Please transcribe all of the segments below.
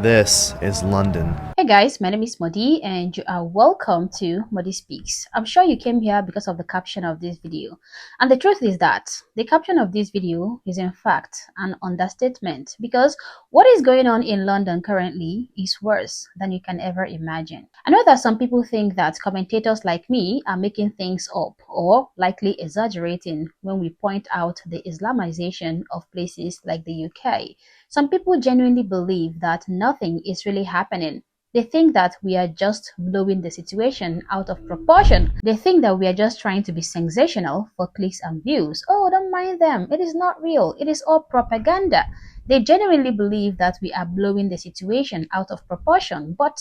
This is London. Hey guys, my name is Modi and you are welcome to Modi Speaks. I'm sure you came here because of the caption of this video. And the truth is that the caption of this video is in fact an understatement because what is going on in London currently is worse than you can ever imagine. I know that some people think that commentators like me are making things up or likely exaggerating when we point out the Islamization of places like the UK. Some people genuinely believe that nothing is really happening. They think that we are just blowing the situation out of proportion. They think that we are just trying to be sensational for clicks and views. Oh, don't mind them. It is not real. It is all propaganda. They genuinely believe that we are blowing the situation out of proportion, but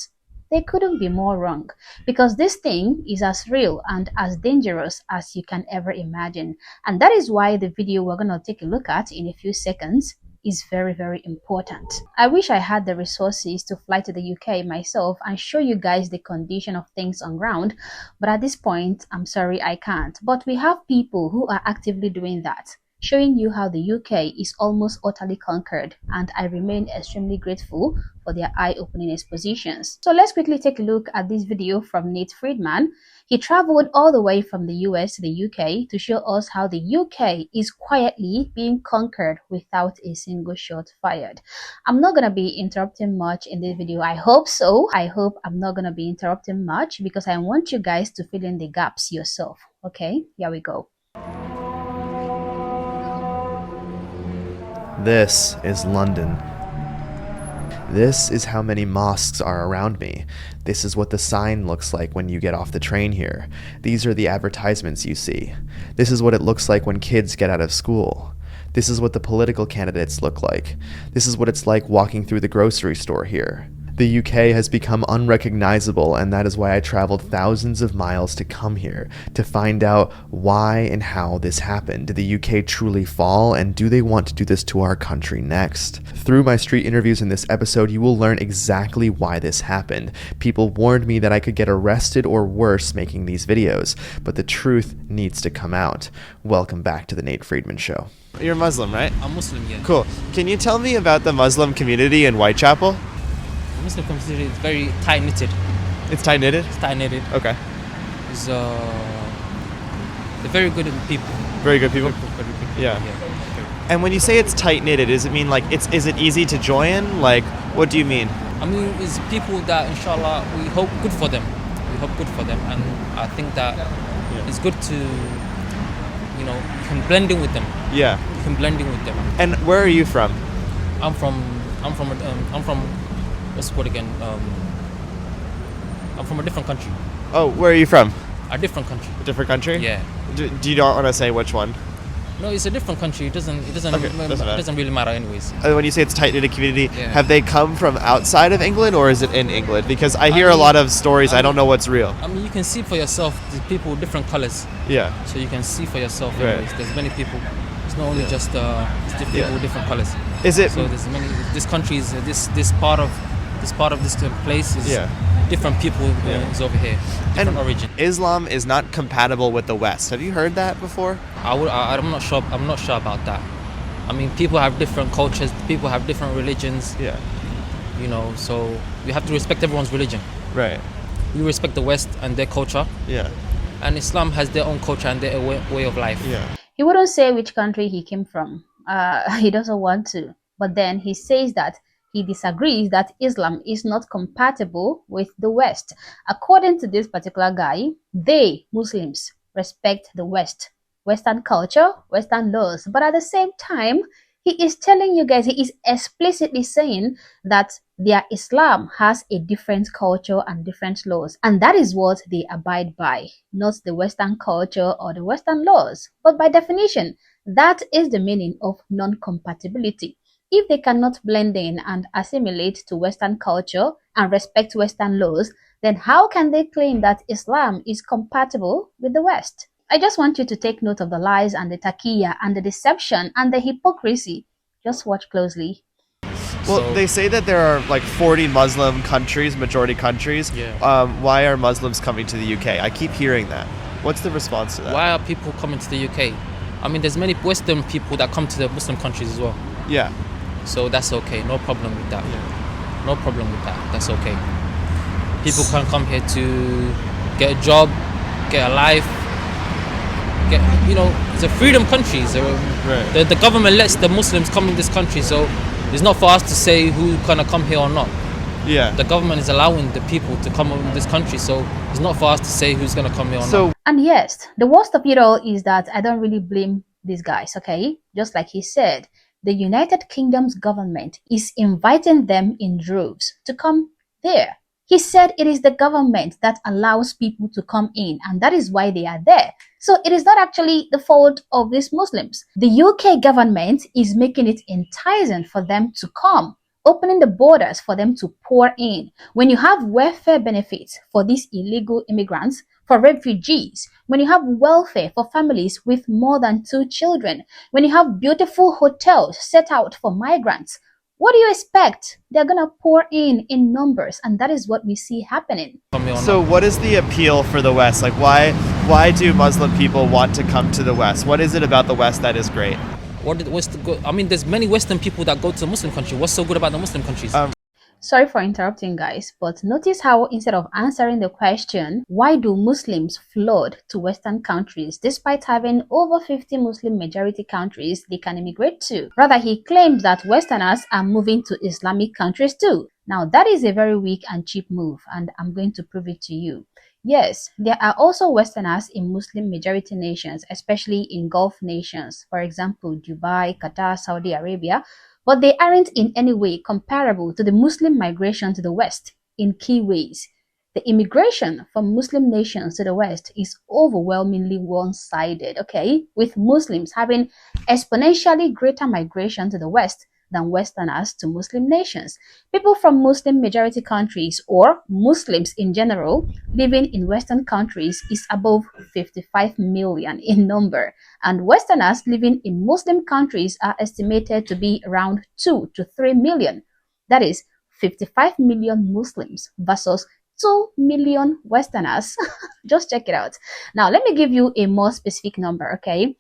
they couldn't be more wrong because this thing is as real and as dangerous as you can ever imagine. And that is why the video we're going to take a look at in a few seconds is very important. I wish I had the resources to fly to the UK myself and show you guys the condition of things on ground, but at this point, I'm sorry I can't. But we have people who are actively doing that, showing you how the UK is almost utterly conquered, and I remain extremely grateful for their eye-opening expositions. So let's quickly take a look at this video from Nate Friedman. He traveled all the way from the US to the UK to show us how the UK is quietly being conquered without a single shot fired. I'm not going to be interrupting much in this video. I hope so. I hope I'm not going to be interrupting much because I want you guys to fill in the gaps yourself. Okay, here we go. This is London. This is how many mosques are around me. This is what the sign looks like when you get off the train here. These are the advertisements you see. This is what it looks like when kids get out of school. This is what the political candidates look like. This is what it's like walking through the grocery store here. The UK has become unrecognizable, and that is why I traveled thousands of miles to come here, to find out why and how this happened. Did the UK truly fall, and do they want to do this to our country next? Through my street interviews in this episode, you will learn exactly why this happened. People warned me that I could get arrested or worse making these videos, but the truth needs to come out. Welcome back to the Nate Friedman Show. You're Muslim, right? I'm Muslim, yeah. Cool. Can you tell me about the Muslim community in Whitechapel? Muslim community is very tight-knitted. It's tight-knitted? It's tight-knitted. Okay. It's, they're very good people. Very good people? Very good people. Yeah. And when you say it's tight-knitted, does it mean like is it easy to join? Like, what do you mean? I mean, it's people that, inshallah, we hope good for them. We hope good for them. And I think that it's good to, you can blend in with them. Yeah. You can blend in with them. And where are you from? I'm from what's it called again? I'm from a different country. Oh, where are you from? A different country. A different country? Yeah. Do you not want to say which one? No, it's a different country. It doesn't really matter anyways. When you say it's tight-knitted community, Yeah. have they come from outside of England or is it in England? Because I hear a lot of stories, I don't know what's real. I mean, you can see for yourself the people with different colors. Yeah. So you can see for yourself. Right. Anyways. There's many people. It's not only just it's different people with different colors. Is it? So there's many. This country is this part of this place is different people is over here. Different origin. Islam is not compatible with the West. Have you heard that before? I'm not sure. I'm not sure about that. I mean, people have different cultures. People have different religions. Yeah. So we have to respect everyone's religion. Right. We respect the West and their culture. Yeah. And Islam has their own culture and their way of life. Yeah. He wouldn't say which country he came from. He doesn't want to. But then he says that he disagrees that Islam is not compatible with the West. According to this particular guy, they, Muslims, respect the West, Western culture, Western laws. But at the same time, he is telling you guys, he is explicitly saying that their Islam has a different culture and different laws. And that is what they abide by, not the Western culture or the Western laws. But by definition, that is the meaning of non-compatibility. If they cannot blend in and assimilate to Western culture and respect Western laws, then how can they claim that Islam is compatible with the West? I just want you to take note of the lies and the taqiyya and the deception and the hypocrisy. Just watch closely. Well, they say that there are like 40 Muslim countries, majority countries. Yeah. Why are Muslims coming to the UK? I keep hearing that. What's the response to that? Why are people coming to the UK? I mean, there's many Western people that come to the Muslim countries as well. Yeah. So that's okay, no problem with that. Yeah. No problem with that. That's okay. People can come here to get a job, get a life, it's a freedom country. The government lets the Muslims come in this country, so it's not for us to say who gonna come here or not. Yeah. The government is allowing the people to come in this country, so it's not for us to say who's gonna come here or not. And yes, the worst of it all is that I don't really blame these guys, okay? Just like he said, the United Kingdom's government is inviting them in droves to come there. He said it is the government that allows people to come in, and that is why they are there. So it is not actually the fault of these Muslims. The UK government is making it enticing for them to come, opening the borders for them to pour in. When you have welfare benefits for these illegal immigrants, for refugees, when you have welfare for families with more than 2 children, when you have beautiful hotels set out for migrants, what do you expect? They're gonna pour in numbers, and that is what we see happening. So what is the appeal for the West? Like why do Muslim people want to come to the West? What is it about the West that is great? There's many Western people that go to Muslim countries. What's so good about the Muslim countries? Sorry for interrupting, guys, but notice how instead of answering the question, why do Muslims flood to Western countries despite having over 50 Muslim majority countries they can immigrate to? Rather, he claims that Westerners are moving to Islamic countries too. Now, that is a very weak and cheap move, and I'm going to prove it to you. Yes, there are also Westerners in Muslim majority nations, especially in Gulf nations, for example, Dubai, Qatar, Saudi Arabia, but they aren't in any way comparable to the Muslim migration to the West in key ways. The immigration from Muslim nations to the West is overwhelmingly one-sided, okay, with Muslims having exponentially greater migration to the West than Westerners to Muslim nations. People from Muslim majority countries, or Muslims in general, living in Western countries is above 55 million in number, and Westerners living in Muslim countries are estimated to be around 2 to 3 million. That is 55 million Muslims versus 2 million Westerners. Just check it out. Now, let me give you a more specific number, okay?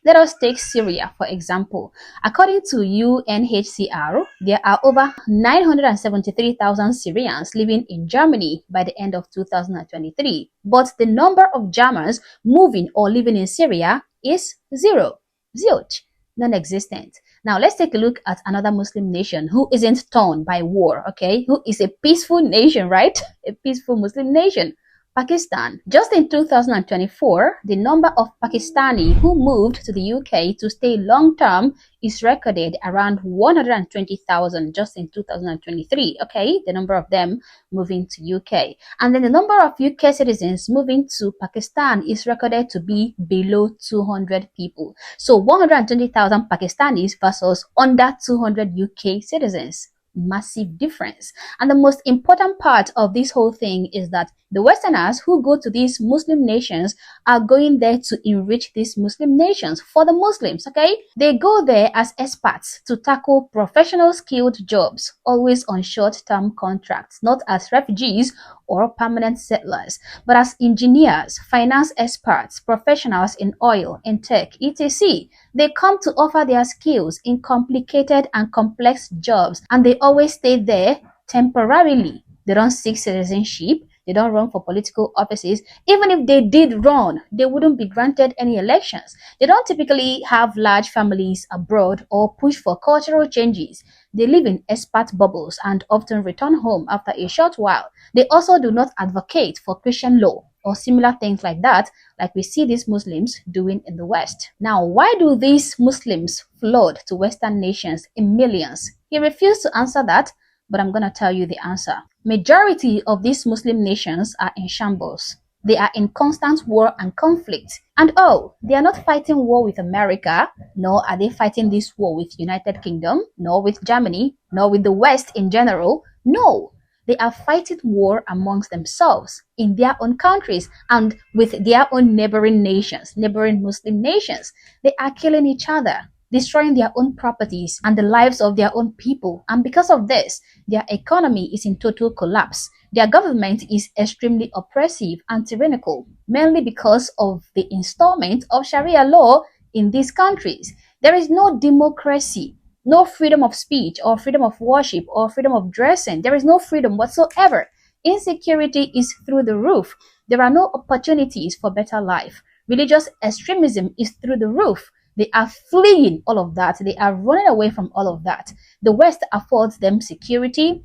Let us take Syria, for example. According to UNHCR, there are over 973,000 Syrians living in Germany by the end of 2023. But the number of Germans moving or living in Syria is zero. Zilch. Non-existent. Now, let's take a look at another Muslim nation who isn't torn by war, okay? Who is a peaceful nation, right? A peaceful Muslim nation. Pakistan. Just in 2024, the number of Pakistani who moved to the UK to stay long-term is recorded around 120,000 just in 2023, okay? The number of them moving to UK. And then the number of UK citizens moving to Pakistan is recorded to be below 200 people. So 120,000 Pakistanis versus under 200 UK citizens. Massive difference. And the most important part of this whole thing is that the Westerners who go to these Muslim nations are going there to enrich these Muslim nations for the Muslims, okay? They go there as experts to tackle professional skilled jobs, always on short-term contracts, not as refugees or permanent settlers, but as engineers, finance experts, professionals in oil, in tech, etc. They come to offer their skills in complicated and complex jobs, and they always stay there temporarily. They don't seek citizenship. They don't run for political offices. Even if they did run, they wouldn't be granted any elections. They don't typically have large families abroad or push for cultural changes. They live in expat bubbles and often return home after a short while. They also do not advocate for Christian law or similar things like that, like we see these Muslims doing in the West. Now, why do these Muslims flood to Western nations in millions? He refused to answer that, but I'm going to tell you the answer. Majority of these Muslim nations are in shambles. They are in constant war and conflict. And oh, they are not fighting war with America, nor are they fighting this war with United Kingdom, nor with Germany, nor with the West in general. No, they are fighting war amongst themselves in their own countries and with their own neighboring nations, neighboring Muslim nations. They are killing each other, destroying their own properties and the lives of their own people. And because of this, their economy is in total collapse. Their government is extremely oppressive and tyrannical, mainly because of the installment of Sharia law in these countries. There is no democracy. no freedom of speech or freedom of worship or freedom of dressing. There is no freedom whatsoever. Insecurity is through the roof. There are no opportunities for better life. Religious extremism is through the roof. They are fleeing all of that. They are running away from all of that. The West affords them security,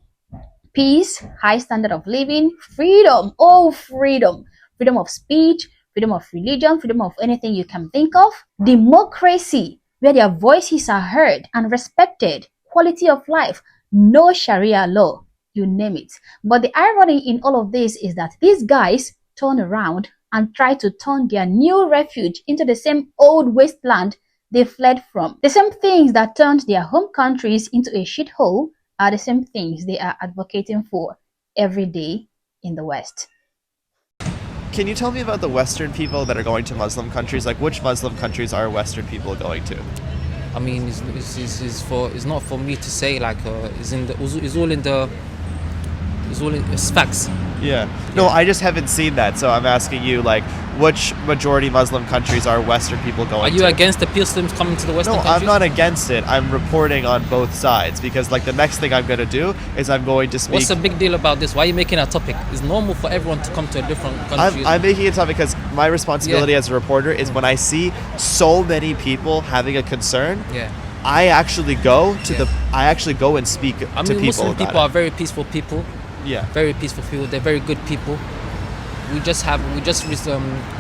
peace, high standard of living, freedom, oh freedom, freedom of speech, freedom of religion, freedom of anything you can think of, democracy, where their voices are heard and respected, quality of life, no Sharia law, you name it. But the irony in all of this is that these guys turn around and try to turn their new refuge into the same old wasteland they fled from. The same things that turned their home countries into a shithole are the same things they are advocating for every day in the West. Can you tell me about the Western people that are going to Muslim countries? Like, which Muslim countries are Western people going to? I mean, it's not for me to say. Like, it's facts. Yeah. No, I just haven't seen that, so I'm asking you, like, which majority Muslim countries are Western people going Are to? you against the Muslims coming to the Western No, countries? I'm not against it. I'm reporting on both sides because, like, the next thing I'm going to do is I'm going to speak... What's the big deal about this? Why are you making a topic? It's normal for everyone to come to a different country. I'm making it tough because my responsibility as a reporter is when I see so many people having a concern, Yeah. I actually go to I actually go and speak to people Muslim about people it. are very peaceful people. Yeah. Very peaceful people. They're very good people. We just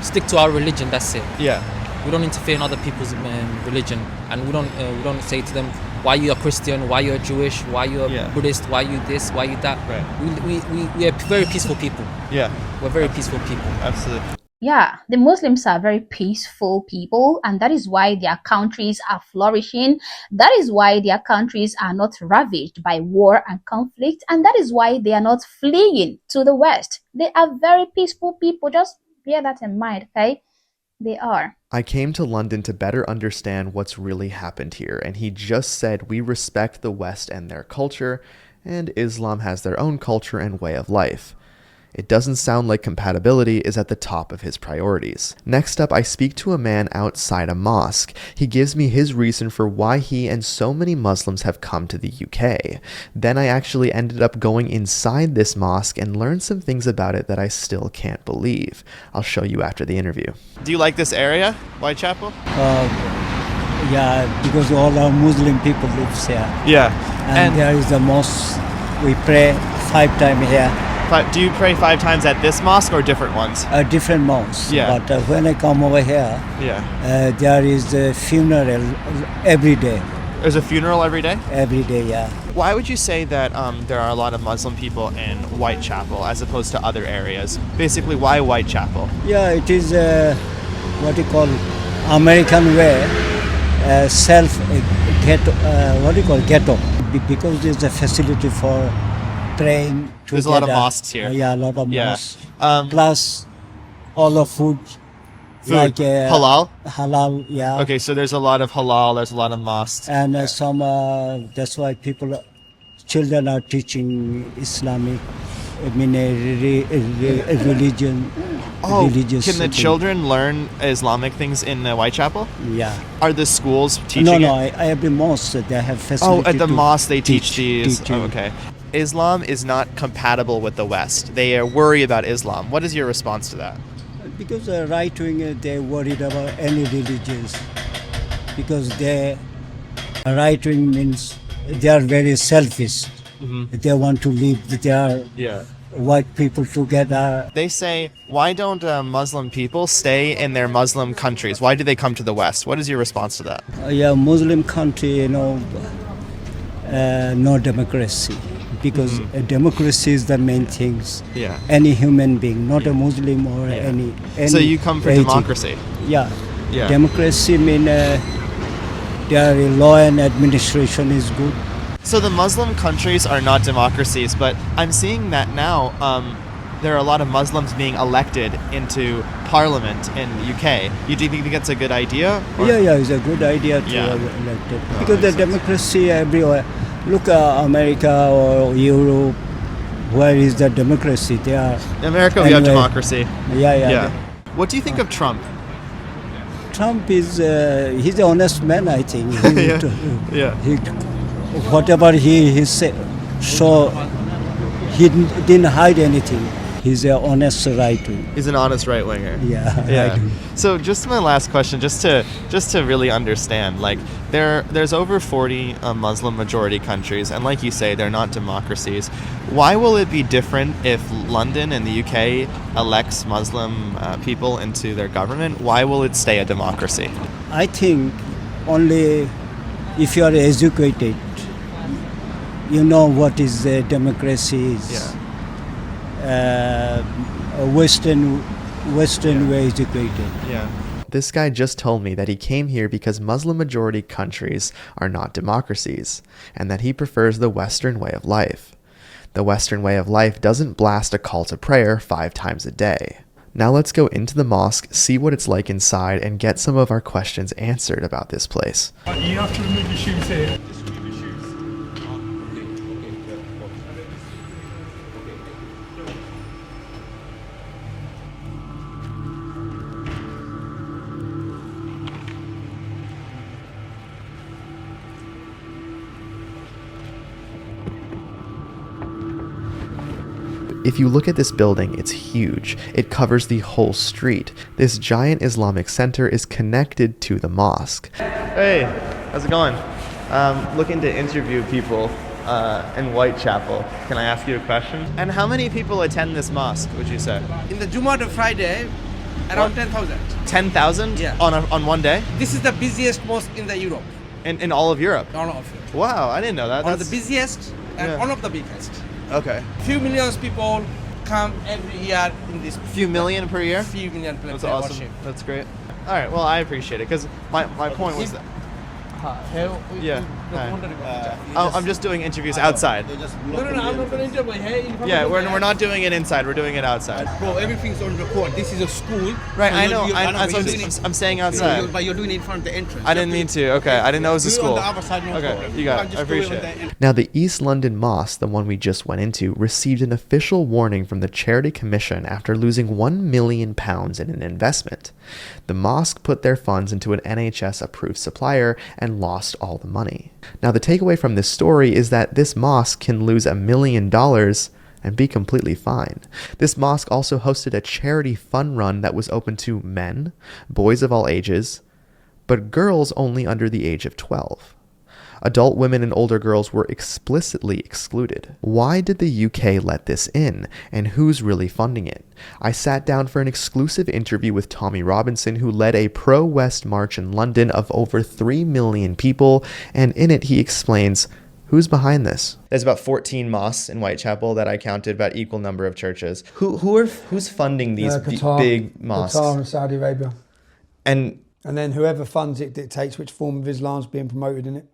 stick to our religion. That's it. Yeah. We don't interfere in other people's religion, and we don't say to them, why you are Christian, why you're Jewish, why you're Buddhist, why you this, why you that. Right. We are very peaceful people. Yeah. We're very peaceful people. Absolutely. Yeah, the Muslims are very peaceful people, and that is why their countries are flourishing. That is why their countries are not ravaged by war and conflict, and that is why they are not fleeing to the West. They are very peaceful people. Just bear that in mind, okay? They are. I came to London to better understand what's really happened here, and he just said we respect the West and their culture, and Islam has their own culture and way of life. It doesn't sound like compatibility is at the top of his priorities. Next up, I speak to a man outside a mosque. He gives me his reason for why he and so many Muslims have come to the UK. Then I actually ended up going inside this mosque and learned some things about it that I still can't believe. I'll show you after the interview. Do you like this area, Whitechapel? Yeah, because all our Muslim people live here. Yeah. And there is a mosque. We pray 5 times here. Do you pray 5 times at this mosque or different ones? Different mosques. Yeah. But when I come over here, there is a funeral every day. There's a funeral every day? Every day, yeah. Why would you say that there are a lot of Muslim people in Whitechapel as opposed to other areas? Basically, why Whitechapel? Yeah, it is what you call American way, ghetto. Because there's a facility for praying together. There's a lot of mosques here. Yeah, a lot of mosques. Plus, all the food. Like halal? Halal, yeah. Okay, so there's a lot of halal, there's a lot of mosques. And that's why children are teaching Islamic, religion. Can the children learn Islamic things in Whitechapel? Yeah. Are the schools teaching it? Every mosque, they have facility. Oh, at the mosque they teach these. Teaching. Oh, okay. Islam is not compatible with the West. They worry about Islam. What is your response to that? Because right-wing, they're worried about any religions. Because right-wing means they are very selfish. Mm-hmm. They want to live their white people together. They say, why don't Muslim people stay in their Muslim countries? Why do they come to the West? What is your response to that? Muslim country, no democracy. Because democracy is the main things. Yeah. Any human being, not a Muslim or any. So you come for democracy? Yeah. Democracy mean their law and administration is good. So the Muslim countries are not democracies, but I'm seeing that now there are a lot of Muslims being elected into parliament in UK. Do you think that's a good idea? Yeah, it's a good idea to elect it. Because the democracy everywhere. Look at America or Europe. Where is the democracy? They are. America, we have democracy. Yeah. What do you think of Trump? Trump is he's an honest man, I think. He whatever he said, so he didn't hide anything. He's an honest right wing. He's an honest right winger. Yeah. Yeah. Right wing. So just my last question, just to really understand, like there's over 40 Muslim majority countries, and like you say, they're not democracies. Why will it be different if London and the UK elects Muslim people into their government? Why will it stay a democracy? I think only if you are educated, you know what is democracy is. Yeah. Western way educated. Yeah. This guy just told me that he came here because Muslim majority countries are not democracies, and that he prefers the Western way of life. The Western way of life doesn't blast a call to prayer 5 times a day. Now let's go into the mosque, see what it's like inside, and get some of our questions answered about this place. You have to remove your shoes here. If you look at this building, it's huge. It covers the whole street. This giant Islamic center is connected to the mosque. Hey, how's it going? Looking to interview people in Whitechapel. Can I ask you a question? And how many people attend this mosque, would you say? In the Jummah to Friday, around 10,000. 10,000 Yeah. on one day? This is the busiest mosque in the Europe. In all of Europe? All of it. Wow, I didn't know that. One of the busiest and Yeah. one of the biggest. Okay. Few millions people come every year in this. Few million per year? Few million people That's awesome. worship. That's great. All right, well, I appreciate it, because my point was that... Yeah. I'm just doing interviews outside. No, I'm not going to interview here. Yeah, we're not doing it inside. We're doing it outside. Bro, everything's on record. This is a school. Right, So I know. you're I'm staying outside. But you're doing it in front of the entrance. I didn't mean to. Okay, I didn't know it was a Do it school. on the other side, no Okay, problem. you got can't it. just I do it appreciate on the it. entrance. Now, the East London Mosque, the one we just went into, received an official warning from the Charity Commission after losing £1 million in an investment. The mosque put their funds into an NHS-approved supplier and lost all the money. Now, the takeaway from this story is that this mosque can lose $1 million and be completely fine. This mosque also hosted a charity fun run that was open to men, boys of all ages, but girls only under the age of 12. Adult women and older girls were explicitly excluded. Why did the UK let this in, and who's really funding it? I sat down for an exclusive interview with Tommy Robinson, who led a pro-West march in London of over 3 million people, and in it he explains who's behind this. There's about 14 mosques in Whitechapel that I counted, about equal number of churches. Who's funding these Qatar, big mosques? Qatar and Saudi Arabia. And then whoever funds it dictates which form of Islam's being promoted in it.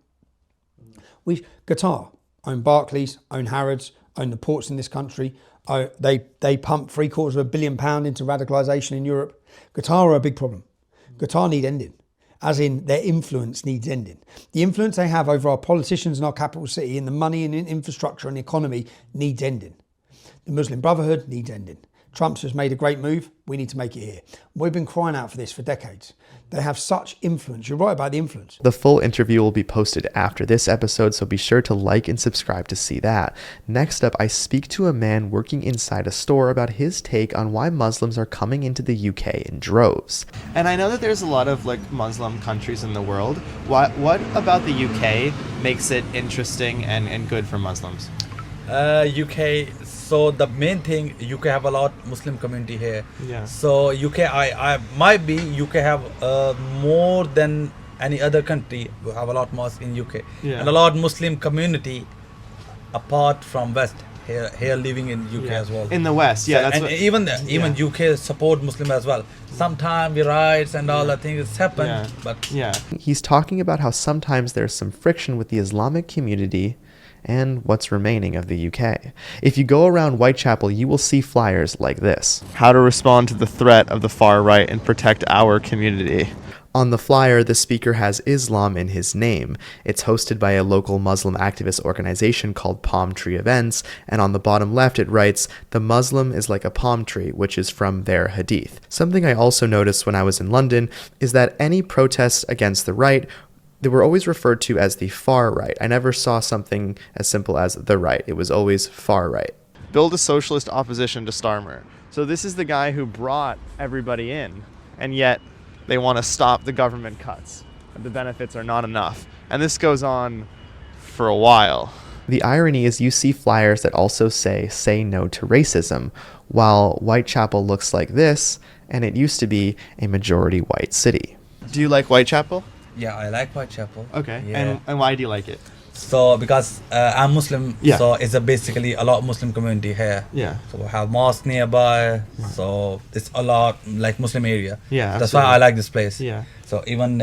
Qatar own Barclays, own Harrods, own the ports in this country. They pump £750 million into radicalisation in Europe. Qatar are a big problem. Qatar need ending, as in their influence needs ending. The influence they have over our politicians in our capital city and the money and infrastructure and the economy needs ending. The Muslim Brotherhood needs ending. Trump's just made a great move. We need to make it here. We've been crying out for this for decades. They have such influence. You're right about the influence. the full interview will be posted after this episode, so be sure to like and subscribe to see that. Next up, I speak to a man working inside a store about his take on why Muslims are coming into the UK in droves. And I know that there's a lot of Muslim countries in the world. What about the UK makes it interesting and good for Muslims? UK, so the main thing, UK have a lot Muslim community here. Yeah. So UK, I might be UK have more than any other country. We have a lot mosque in UK, Yeah. and a lot Muslim community apart from West here living in UK as well. In the West, yeah. That's and what, even UK support Muslim as well. Sometimes the riots and all the things happen, Yeah. but Yeah. He's talking about how sometimes there's some friction with the Islamic community and what's remaining of the UK. If you go around Whitechapel, you will see flyers like this. How to respond to the threat of the far right and protect our community. On the flyer, the speaker has Islam in his name. It's hosted by a local Muslim activist organization called Palm Tree Events, and on the bottom left it writes, "The Muslim is like a palm tree," which is from their hadith. Something I also noticed when I was in London is that any protests against the right, They were always referred to as the far right. I never saw something as simple as the right. It was always far right. Build a socialist opposition to Starmer. So this is the guy who brought everybody in, and yet they want to stop the government cuts. The benefits are not enough. And this goes on for a while. The irony is you see flyers that also say no to racism, while Whitechapel looks like this, and it used to be a majority white city. Do you like Whitechapel? Yeah, I like Whitechapel. Okay. Yeah. And why do you like it? So because I'm Muslim, Yeah. so it's basically a lot of Muslim community here. Yeah. So we have mosque nearby, so it's a lot like Muslim area. Yeah, That's why I like this place. Yeah. So even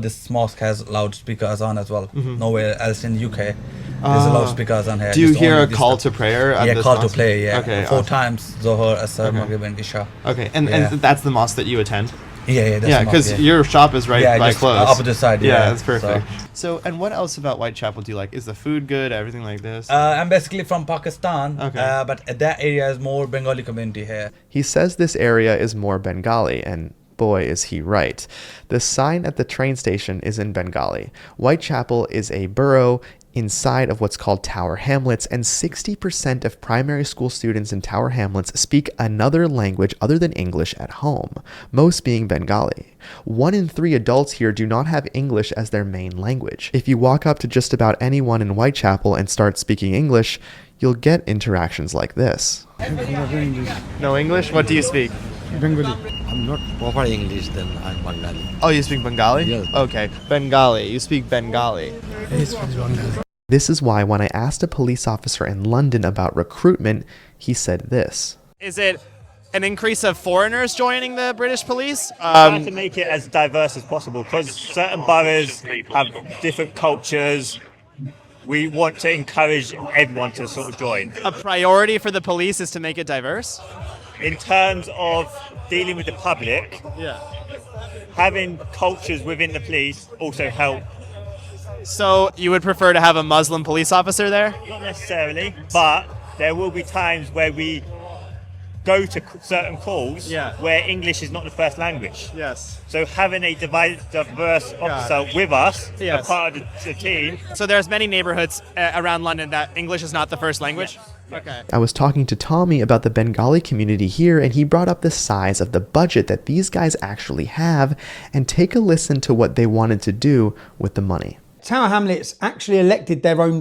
this mosque has loudspeakers on as well. Nowhere else in UK there's a loudspeakers on here. Do you Just hear only a this call time. to prayer? At Yeah, this call to mosque? play. Yeah. Okay. 4 awesome. times Zohar, Asr, Okay. Maghrib, and Isha. Okay. And Yeah. that's the mosque that you attend? Yeah, that's Yeah, the because mosque, yeah. your shop is right by just close. opposite side. Yeah, that's perfect. So, and what else about Whitechapel do you like? Is the food good? Everything like this? I'm basically from Pakistan, Okay. but that area is more Bengali community here. He says this area is more Bengali, and boy, is he right. The sign at the train station is in Bengali. Whitechapel is a borough inside of what's called Tower Hamlets, and 60% of primary school students in Tower Hamlets speak another language other than English at home, most being Bengali. 1 in 3 adults here do not have English as their main language. If you walk up to just about anyone in Whitechapel and start speaking English, you'll get interactions like this. No English? What do you speak? Bengali. I'm not proper English, then I'm Bengali. Oh, you speak Bengali? Yes. Okay, Bengali. You speak Bengali. This is why when I asked a police officer in London about recruitment, he said this. Is it an increase of foreigners joining the British police? Try to make it as diverse as possible because certain boroughs have different cultures. We want to encourage everyone to sort of join. A priority for the police is to make it diverse? In terms of dealing with the public, Yeah. having cultures within the police also help. So you would prefer to have a Muslim police officer there? Not necessarily, but there will be times where we go to certain calls where English is not the first language. Yes. So having a diverse officer with us, a part of the team. So there's many neighborhoods around London that English is not the first language? Okay. I was talking to Tommy about the Bengali community here, and he brought up the size of the budget that these guys actually have, and take a listen to what they wanted to do with the money. Tower Hamlets actually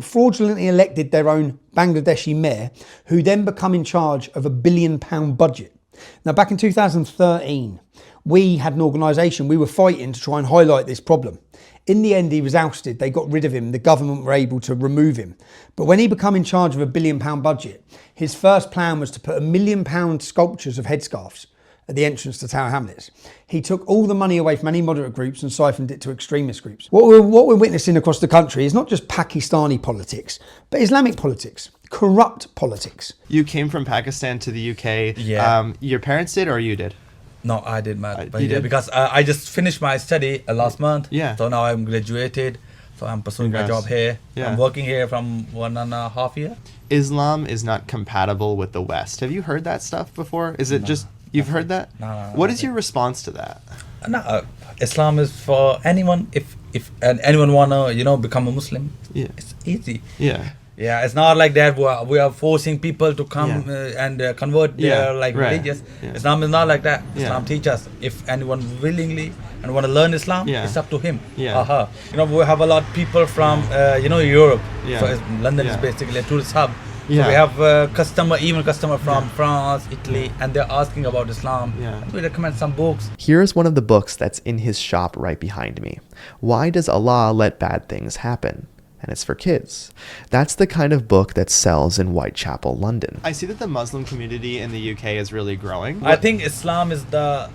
fraudulently elected their own Bangladeshi mayor, who then become in charge of £1 billion budget. Now, back in 2013, we had an organisation, we were fighting to try and highlight this problem. In the end, he was ousted. They got rid of him. The government were able to remove him. But when he became in charge of £1 billion budget, his first plan was to put £1 million sculptures of headscarves at the entrance to Tower Hamlets. He took all the money away from any moderate groups and siphoned it to extremist groups. What we're witnessing across the country is not just Pakistani politics, but Islamic politics, corrupt politics. You came from Pakistan to the UK. Yeah. Your parents did or you did? No, I did, man. You did? Because I just finished my study last month. Yeah. So now I'm graduated. So I'm pursuing my job here. Yeah. I'm working here from 1.5 years. Islam is not compatible with the West. Have you heard that stuff before? Is it just... You've heard that? No. What is your response to that? No, Islam is for anyone. If anyone wanna become a Muslim, it's easy. Yeah. Yeah, it's not like that. We are forcing people to come and convert their religious. Yeah. Islam is not like that. Yeah. Islam teaches if anyone willingly and want to learn Islam, it's up to him. Yeah. We have a lot of people from Europe. Yeah. So London is basically a tourist hub. Yeah. So we have customer from France, Italy, and they're asking about Islam. Yeah. We recommend some books. Here's one of the books that's in his shop right behind me. Why Does Allah Let Bad Things Happen? And it's for kids. That's the kind of book that sells in Whitechapel, London. I see that the Muslim community in the UK is really growing. I think Islam is the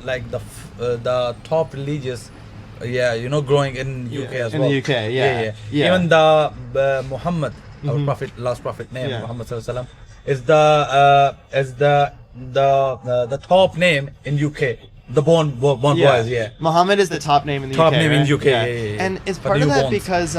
top religious, growing in UK as well. In the UK, yeah. Even the Muhammad, our prophet, last prophet name, Muhammad sallallahu alaihi wasallam, is the top name in UK. The born boys, Muhammad is the top name in the UK. Top name in right? UK, yeah. And it's For part of that newborns. because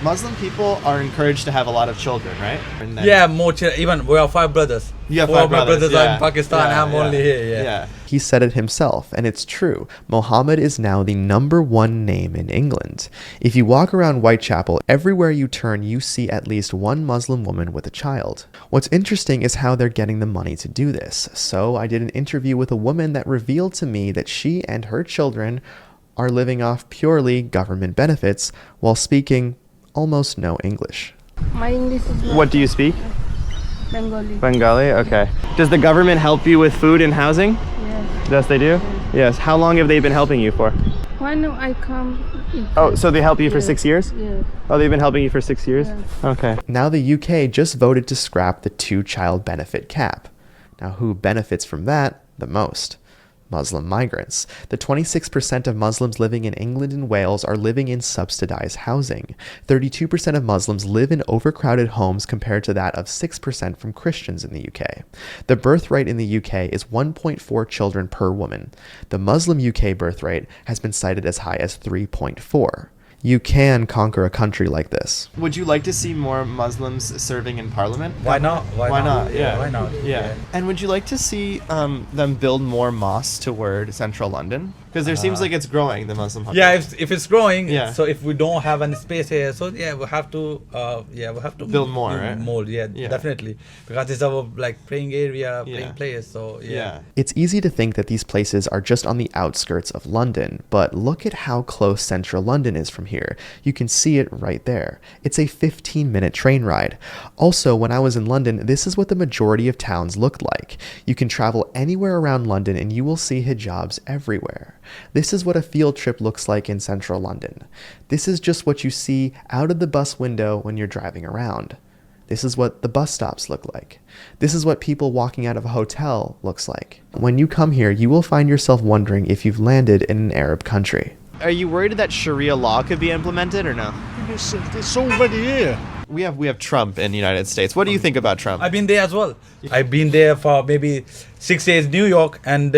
Muslim people are encouraged to have a lot of children, right? Yeah, more children. Even we have 5 brothers. You have All five my brothers are yeah. in Pakistan. Yeah, I'm yeah. only here. Yeah. He said it himself, and it's true. Mohammed is now the #1 name in England. If you walk around Whitechapel, everywhere you turn, you see at least one Muslim woman with a child. What's interesting is how they're getting the money to do this. So I did an interview with a woman that revealed to me that she and her children are living off purely government benefits while speaking almost no English. My English is not What do you speak? Bengali. Bengali? Okay. Does the government help you with food and housing? Yes. Yes, they do? Yes. How long have they been helping you for? When I come. Oh, so they help you for Yes. 6 years? Yes. Oh, they've been helping you for 6 years? Yes. Okay. Now the UK just voted to scrap the 2-child benefit cap. Now who benefits from that the most? Muslim migrants. The 26% of Muslims living in England and Wales are living in subsidized housing. 32% of Muslims live in overcrowded homes compared to that of 6% from Christians in the UK. The birth rate in the UK is 1.4 children per woman. The Muslim UK birth rate has been cited as high as 3.4. You can conquer a country like this. Would you like to see more Muslims serving in parliament? Why not? Why not? Yeah. Why not? Yeah. And would you like to see them build more mosques toward central London? Because there seems like it's growing, the Muslim population. Yeah, if it's growing, Yeah. so if we don't have any space here, so yeah, we have to Build more, right? More, yeah, Yeah. definitely, because it's our like praying area, Yeah. praying place. So yeah. It's easy to think that these places are just on the outskirts of London, but look at how close central London is from here. You can see it right there. It's a 15-minute train ride. Also, when I was in London, this is what the majority of towns looked like. You can travel anywhere around London and you will see hijabs everywhere. This is what a field trip looks like in central London. This is just what you see out of the bus window when you're driving around. This is what the bus stops look like. This is what people walking out of a hotel looks like. When you come here, you will find yourself wondering if you've landed in an Arab country. Are you worried that Sharia law could be implemented or no? It's already here. We have Trump in the United States. What do you think about Trump? I've been there as well. I've been there for maybe 6 days in New York and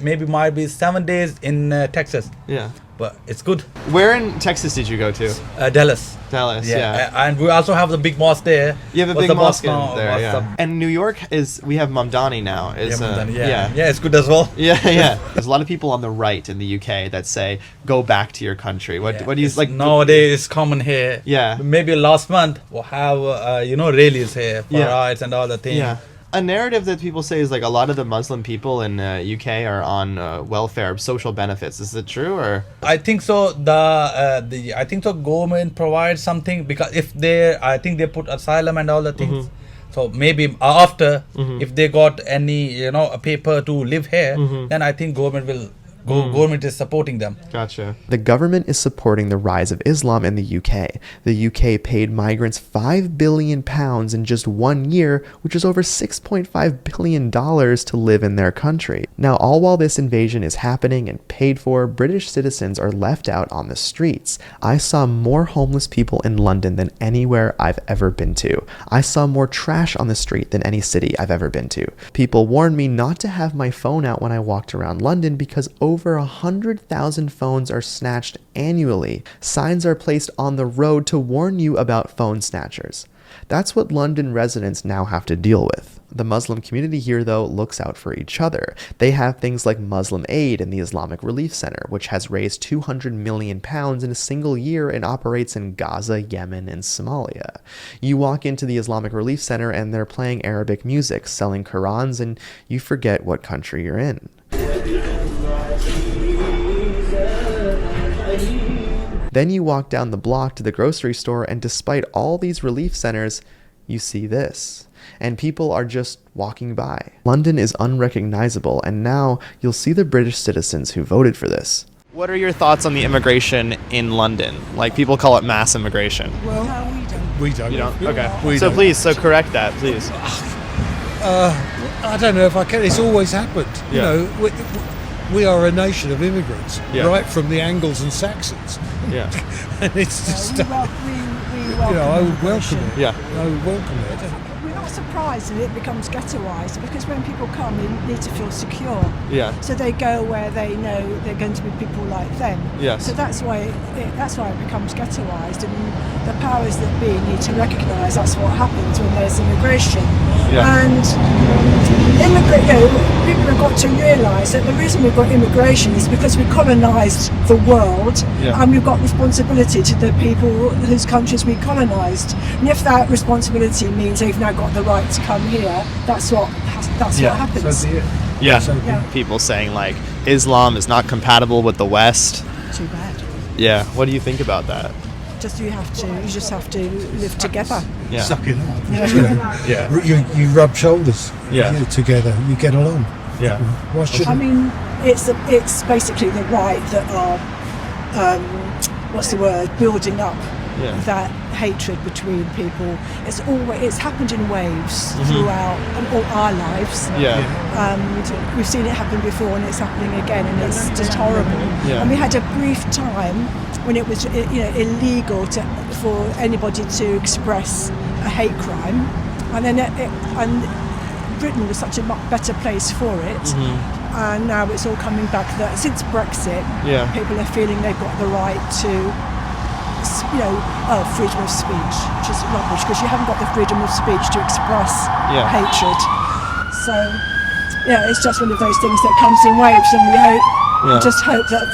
maybe might be 7 days in Texas. Yeah. But it's good. Where in Texas did you go to? Dallas. Dallas, yeah. And we also have the big mosque there. You have a What's big the mosque in now? there, What's yeah. And New York we have Mamdani now. Yeah, it's good as well. Yeah. There's a lot of people on the right in the UK that say, go back to your country. What do you like? Nowadays, it's common here. Yeah. Maybe last month we'll have, rallies here for Yeah. rights and all the things. Yeah. A narrative that people say is like a lot of the Muslim people in UK are on welfare, social benefits. Is it true or? I think so. I think so. Government provides something because I think they put asylum and all the things. So maybe after, if they got any, a paper to live here, then I think government will. Government is supporting them. Gotcha. The government is supporting the rise of Islam in the UK. The UK paid migrants £5 billion in just 1 year, which is over $6.5 billion to live in their country. Now, all while this invasion is happening and paid for, British citizens are left out on the streets. I saw more homeless people in London than anywhere I've ever been to. I saw more trash on the street than any city I've ever been to. People warned me not to have my phone out when I walked around London because over 100,000 phones are snatched annually. Signs are placed on the road to warn you about phone snatchers. That's what London residents now have to deal with. The Muslim community here, though, looks out for each other. They have things like Muslim Aid and the Islamic Relief Center, which has raised £200 million in a single year and operates in Gaza, Yemen, and Somalia. You walk into the Islamic Relief Center and they're playing Arabic music, selling Qurans, and you forget what country you're in. Then you walk down the block to the grocery store, and despite all these relief centers, you see this. And people are just walking by. London is unrecognizable, and now you'll see the British citizens who voted for this. What are your thoughts on the immigration in London? Like, people call it mass immigration. Well, we don't. You don't? Okay. We Please, correct that, please. I don't know if I can. It's always happened. Yeah. You know, we are a nation of immigrants, Yeah. right from the Angles and Saxons. Yeah. And it's just, I would welcome it. Yeah. I would welcome it. not surprised that it becomes ghettoised, because when people come, they need to feel secure. Yeah. So they go where they know they're going to be people like them. Yes. So that's why it becomes ghettoised, and the powers that be need to recognise that's what happens when there's immigration. Yeah. And people have got to realise that the reason we've got immigration is because we colonised the world, and we've got responsibility to the people whose countries we colonised. And if that responsibility means they've now got the right to come here, that's what happens. People saying like Islam is not compatible with the West. Too bad. Yeah. What do you think about that? You just have to live together. Yeah. Suck it up. Yeah. You rub shoulders together. You get along. Yeah. Why shouldn't? I mean, it's basically the right that are building up that hatred between people. It's happened in waves throughout all our lives. And we've seen it happen before, and it's happening again, and it's just horrible. And we had a brief time when it was illegal for anybody to express a hate crime, and then Britain was such a much better place for it. And now it's all coming back that since Brexit, people are feeling they've got the right to freedom of speech, which is rubbish, because you haven't got the freedom of speech to express hatred. So it's just one of those things that comes in waves, and we just hope that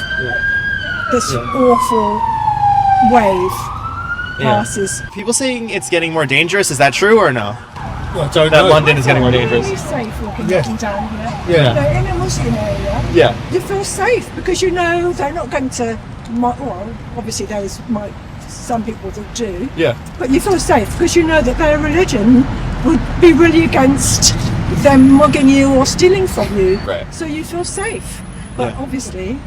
this awful wave passes. People saying it's getting more dangerous. Is that true or no? Well, I don't that know. London is getting more dangerous. Are you safe walking up and down here? Yeah. In a Muslim area, you feel safe because you know they're not going to. Well, obviously might some people that do. Yeah. But you feel safe because you know that their religion would be really against them mugging you or stealing from you. Right. So you feel safe. But obviously,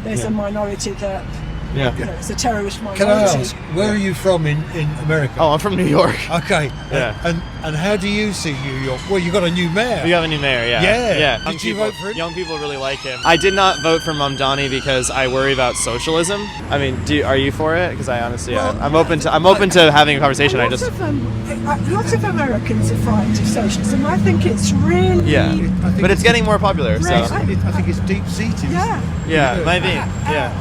there's a minority that. It's a terrorist minority. Can I ask, where are you from in America? Oh, I'm from New York. Okay. Yeah. And how do you see New York? Well, you got a new mayor. We have a new mayor, yeah. Did you vote for him? Young people really like him. I did not vote for Mamdani because I worry about socialism. I mean, are you for it? Because I honestly, I'm open to having a conversation. Lots of Americans are frightened of socialism. I think it's really. Yeah. But it's getting more popular. So. I think it's deep seated. Yeah. Maybe. Yeah.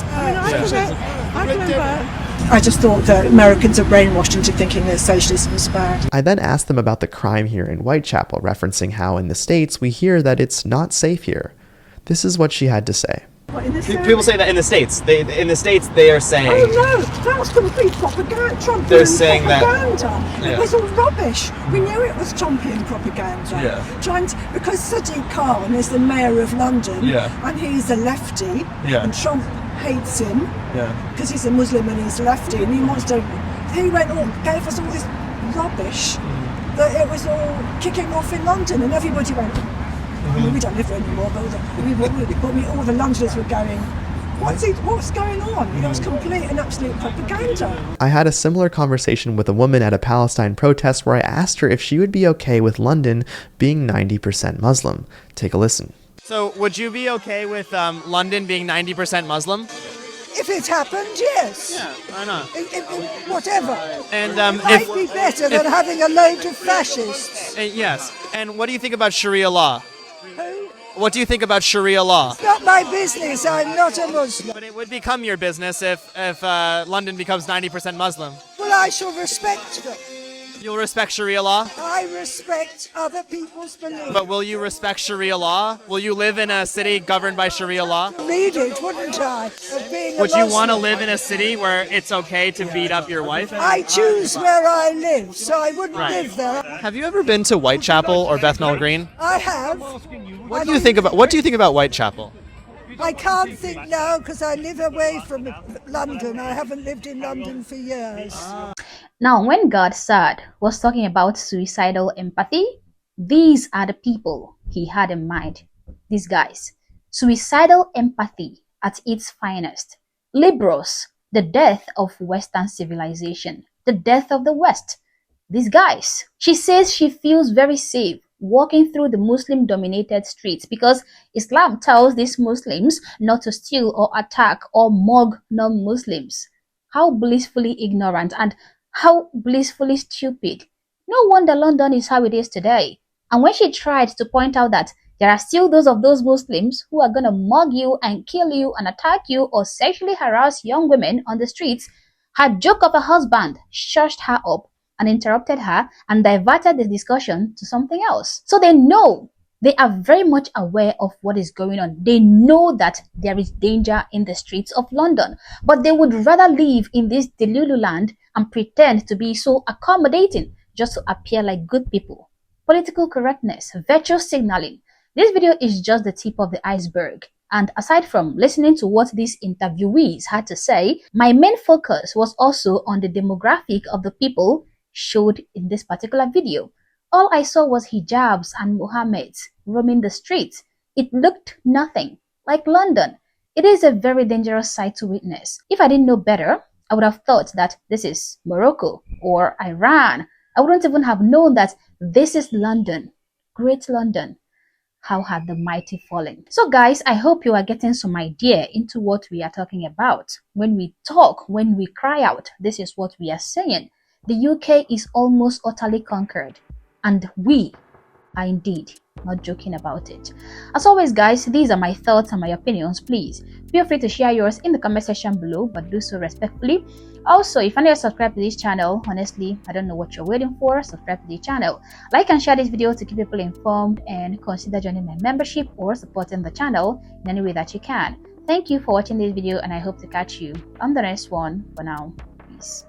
I just thought that Americans are brainwashed into thinking that socialism is bad. I then asked them about the crime here in Whitechapel, referencing how in the States we hear that it's not safe here. This is what she had to say. People say that in the States. They are saying. Oh no, that was complete propaganda. Trumpian They're saying propaganda. that. It was all rubbish. We knew it was Trumpian propaganda. Because Sadiq Khan is the mayor of London, and he's a lefty, and Trump hates him because he's a Muslim and he's lefty, and he gave us all this rubbish that it was all kicking off in London, and everybody went. We don't live there anymore, but all the Londoners were going, what's going on? It was complete and absolute propaganda. I had a similar conversation with a woman at a Palestine protest where I asked her if she would be okay with London being 90% Muslim. Take a listen. So would you be okay with London being 90% Muslim? If it happened, yes. Yeah, why not? Whatever. And it might be better than having a load of fascists. Yes. And what do you think about Sharia law? What do you think about Sharia law? It's not my business. I'm not a Muslim. But it would become your business if London becomes 90% Muslim. Well, I shall respect them. You'll respect Sharia law? I respect other people's beliefs. But will you respect Sharia law? Will you live in a city governed by Sharia law? Read it, wouldn't I? Would you want to live in a city where it's okay to beat up your wife? I choose where I live, so I wouldn't live there. Have you ever been to Whitechapel or Bethnal Green? I have. What do you think about Whitechapel? I can't think now because I live away from London. I haven't lived in London for years. Now, when God said was talking about suicidal empathy, these are the people he had in mind. These guys. Suicidal empathy at its finest. Liberals, the death of Western civilization, the death of the West. These guys. She says she feels very safe walking through the Muslim-dominated streets because Islam tells these Muslims not to steal or attack or mug non-Muslims. How blissfully ignorant and how blissfully stupid. No wonder London is how it is today. And when she tried to point out that there are still those of those Muslims who are going to mug you and kill you and attack you or sexually harass young women on the streets, her joke of a husband shushed her up and interrupted her and diverted the discussion to something else. So they are very much aware of what is going on. They know that there is danger in the streets of London, but they would rather live in this Delulu land and pretend to be so accommodating just to appear like good people. Political correctness, virtue signaling. This video is just the tip of the iceberg. And aside from listening to what these interviewees had to say, my main focus was also on the demographic of the people showed in this particular video. All I saw was hijabs and Mohammeds roaming the streets. It looked nothing like London. It is a very dangerous sight to witness. If I didn't know better, I would have thought that this is Morocco or Iran. I wouldn't even have known that this is London, Great London. How had the mighty fallen? So guys, I hope you are getting some idea into what we are talking about. When we talk, when we cry out, this is what we are saying. The UK is almost utterly conquered. And we are indeed not joking about it. As always guys, these are my thoughts and my opinions. Please feel free to share yours in the comment section below, but do so respectfully. Also, if you're not subscribed to this channel, honestly, I don't know what you're waiting for. Subscribe to the channel. Like and share this video to keep people informed, and consider joining my membership or supporting the channel in any way that you can. Thank you for watching this video, and I hope to catch you on the next one. For now, peace.